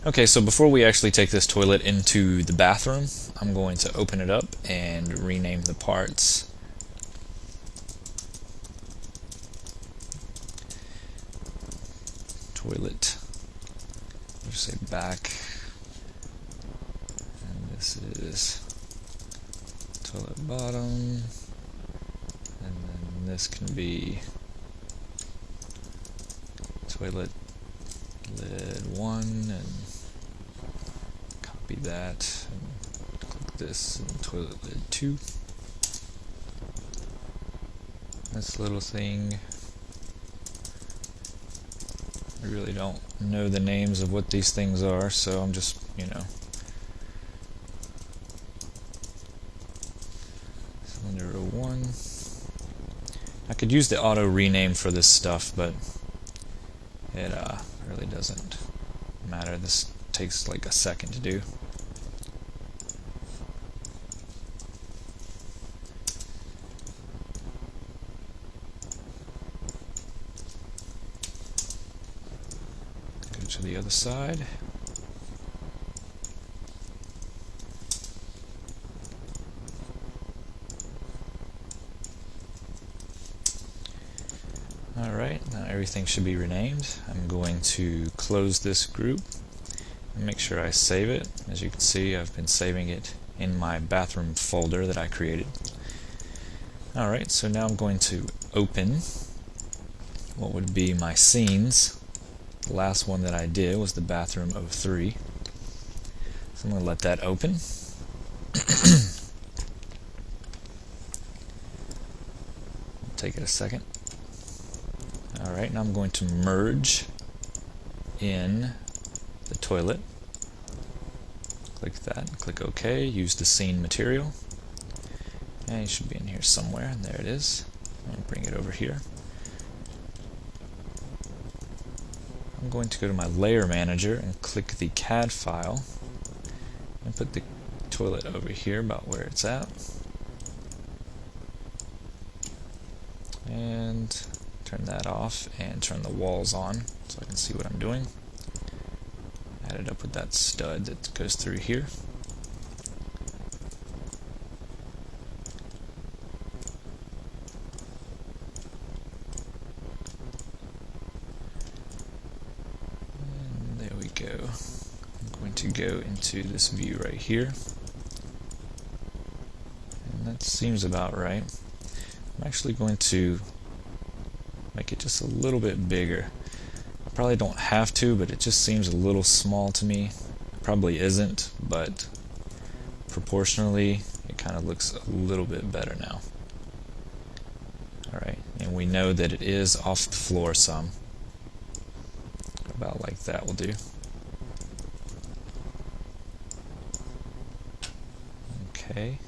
Okay, so before we actually take this toilet into the bathroom, I'm going to open it up and rename the parts. Toilet. I'll just say back. And this is toilet bottom. And then this can be toilet lid 1, and copy that and click this, and toilet lid 2. This little thing, I really don't know the names of what these things are, so I'm just, cylinder 1. I could use the auto rename for this stuff, but it really doesn't matter. This takes like a second to do. Go to the other side. Alright, now everything should be renamed. I'm going to close this group and make sure I save it. As you can see, I've been saving it in my bathroom folder that I created. Alright, so now I'm going to open what would be my scenes. The last one that I did was the bathroom of 3. So I'm going to let that open. Take it a second. Alright, now I'm going to merge in the toilet. Click that, click OK, use the scene material. And it should be in here somewhere, and there it is. I'm going to bring it over here. I'm going to go to my layer manager and click the CAD file and put the toilet over here about where it's at. And turn that off and turn the walls on so I can see what I'm doing. Add it up with that stud that goes through here. And there we go. I'm going to go into this view right here. And that seems about right. I'm actually going to make it just a little bit bigger. I probably don't have to, but it just seems a little small to me. It probably isn't, but proportionally it kind of looks a little bit better now. Alright, and we know that it is off the floor some. About like that will do. Okay.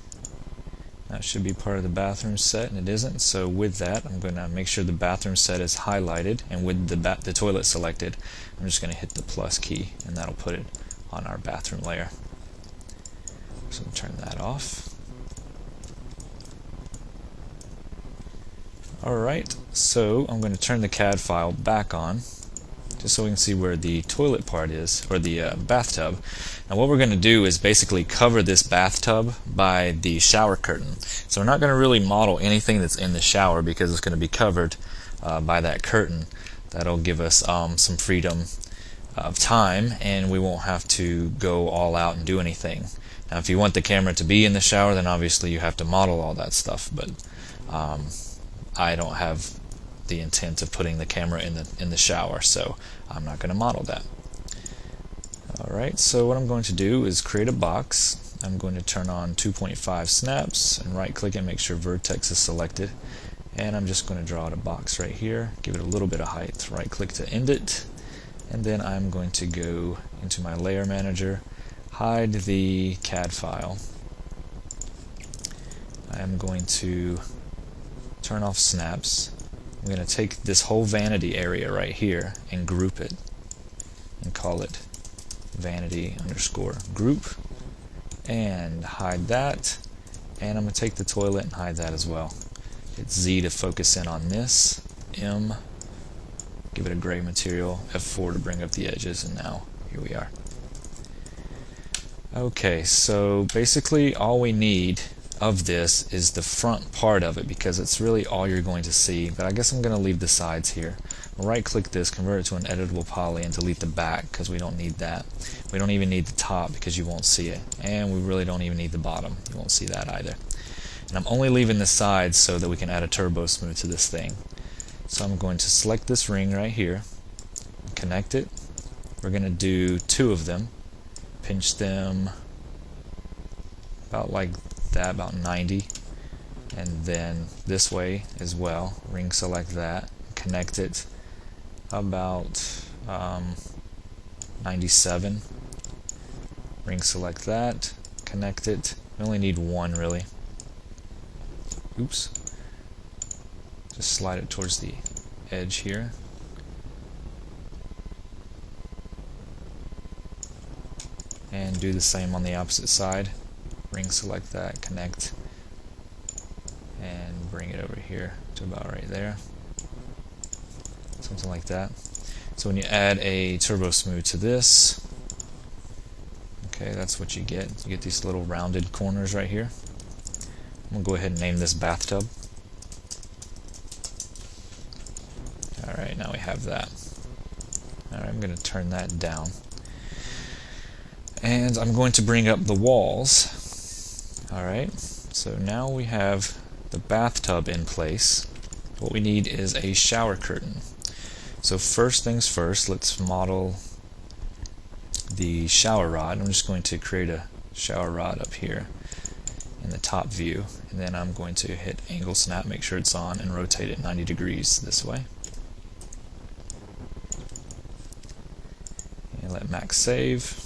That should be part of the bathroom set, and it isn't. So with that, I'm going to make sure the bathroom set is highlighted, and with the toilet selected, I'm just going to hit the plus key, and that'll put it on our bathroom layer. So I'm turn that off. Alright, so I'm going to turn the CAD file back on, just so we can see where the toilet part is, or the bathtub. Now what we're going to do is basically cover this bathtub by the shower curtain. So we're not going to really model anything that's in the shower because it's going to be covered by that curtain. That'll give us some freedom of time, and we won't have to go all out and do anything. Now if you want the camera to be in the shower, then obviously you have to model all that stuff, but I don't have the intent of putting the camera in the shower, so I'm not going to model that. Alright, so what I'm going to do is create a box. I'm going to turn on 2.5 snaps and right click and make sure vertex is selected, and I'm just going to draw out a box right here, give it a little bit of height, right click to end it, and then I'm going to go into my layer manager, hide the CAD file. I'm going to turn off snaps. I'm going to take this whole vanity area right here and group it and call it vanity underscore group, and hide that, and I'm going to take the toilet and hide that as well. Hit Z to focus in on this, M, give it a gray material, F4 to bring up the edges, and now here we are. Okay, so basically all we need of this is the front part of it, because it's really all you're going to see, but I guess I'm going to leave the sides here. Right click this, convert it to an editable poly, and delete the back because we don't need that. We don't even need the top because you won't see it, and we really don't even need the bottom. You won't see that either. And I'm only leaving the sides so that we can add a turbo smooth to this thing. So I'm going to select this ring right here, connect it. We're going to do 2 of them, pinch them about like that, about 90, and then this way as well, ring select that, connect it about 97, ring select that, connect it. We only need 1 really. Oops, just slide it towards the edge here. And do the same on the opposite side. Ring select that, connect, and bring it over here to about right there. Something like that. So when you add a turbo smooth to this, okay, that's what you get. You get these little rounded corners right here. I'm going to go ahead and name this bathtub. Alright, now we have that. Alright, I'm going to turn that down. And I'm going to bring up the walls. Alright, so now we have the bathtub in place. What we need is a shower curtain. So first things first, let's model the shower rod. I'm just going to create a shower rod up here in the top view, and then I'm going to hit angle snap, make sure it's on, and rotate it 90 degrees this way. And let Max save.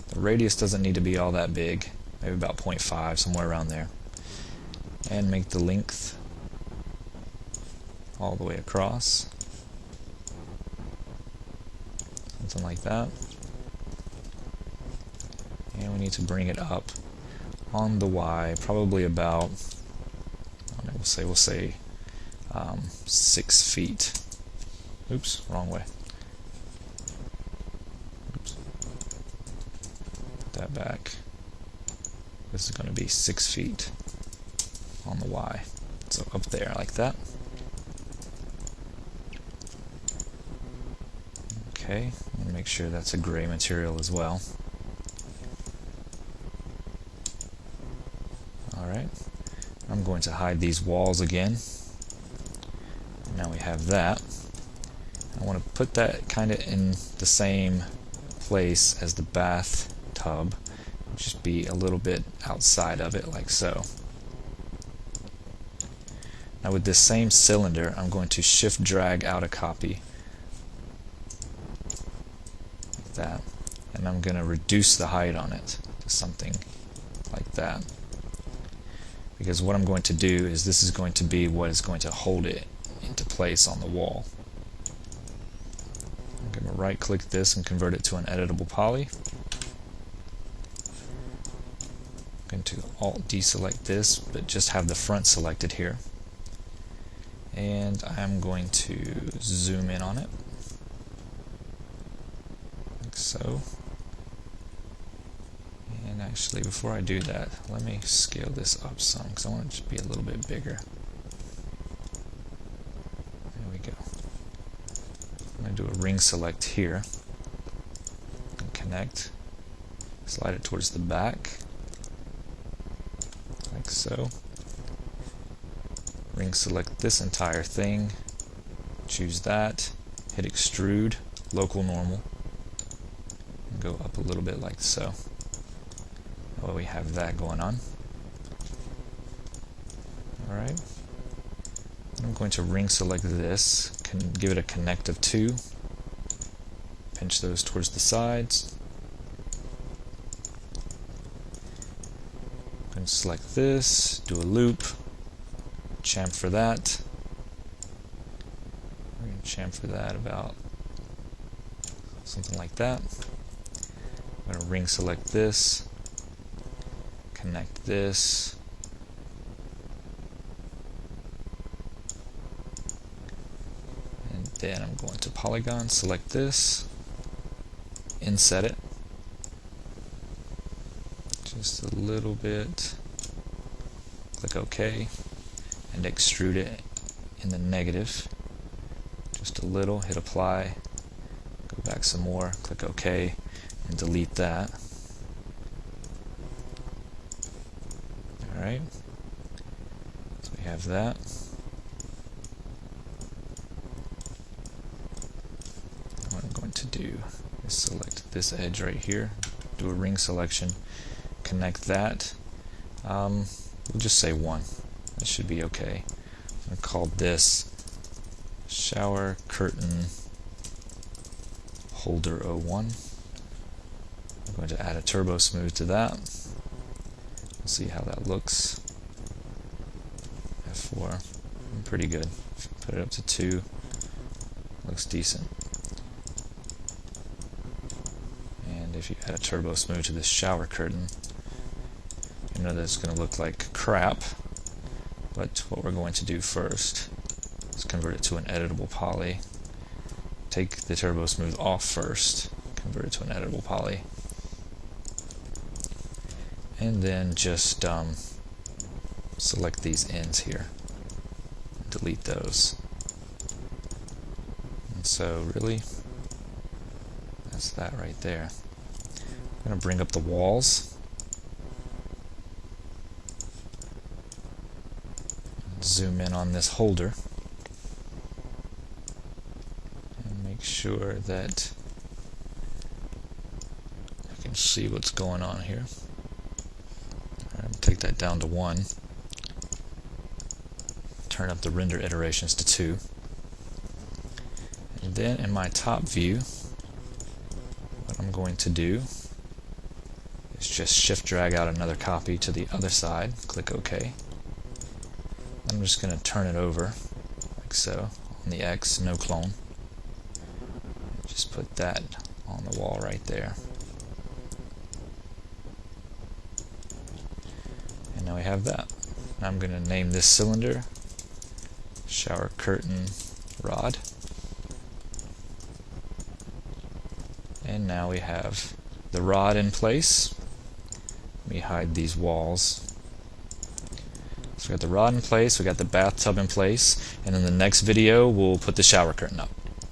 The radius doesn't need to be all that big, maybe about 0.5, somewhere around there. And make the length all the way across. Something like that. And we need to bring it up on the Y, probably about, we'll say 6 feet. Oops, wrong way. Oops. Put that back. This is going to be 6 feet on the Y. So up there, like that. Okay, and make sure that's a gray material as well. Alright, I'm going to hide these walls again. Now we have that. I want to put that kind of in the same place as the bathtub, just be a little bit outside of it, like so. Now with this same cylinder, I'm going to shift drag out a copy, like that, and I'm going to reduce the height on it to something like that. Because what I'm going to do is this is going to be what is going to hold it into place on the wall. I'm going to right click this and convert it to an editable poly. I'm going to Alt deselect this, but just have the front selected here. And I'm going to zoom in on it, like so. And actually, before I do that, let me scale this up some, because I want it to be a little bit bigger. There we go. I'm going to do a ring select here, and connect, slide it towards the back, like so. Ring select this entire thing, choose that, hit extrude, local normal, and go up a little bit like so. Well, we have that going on. Alright. I'm going to ring select this, give it a connect of 2, pinch those towards the sides. I'm going to select this, do a loop, chamfer that. We're going to chamfer that about something like that. I'm going to ring select this, connect this, and then I'm going to polygon, select this, inset it, just a little bit, click OK, and extrude it in the negative, just a little, hit apply, go back some more, click OK, and delete that. Alright, so we have that. What I'm going to do is select this edge right here, do a ring selection, connect that. We'll just say 1. That should be okay. I'm going to call this shower curtain holder 01. I'm going to add a turbo smooth to that. We'll see how that looks. F4, pretty good. Put it up to 2, looks decent. And if you add a turbo smooth to this shower curtain, you know that it's going to look like crap. But what we're going to do first is convert it to an editable poly. Take the turbo smooth off first, convert it to an editable poly, and then just select these ends here, delete those. And so really, that's that right there. I'm going to bring up the walls, zoom in on this holder, and make sure that I can see what's going on here. Take that down to 1, turn up the render iterations to 2, and then in my top view what I'm going to do is just shift drag out another copy to the other side, click OK. I'm just going to turn it over like so on the X, no clone. Just put that on the wall right there. Now we have that. Now I'm going to name this cylinder shower curtain rod. And now we have the rod in place. Let me hide these walls. So we got the rod in place, we got the bathtub in place, and in the next video we'll put the shower curtain up.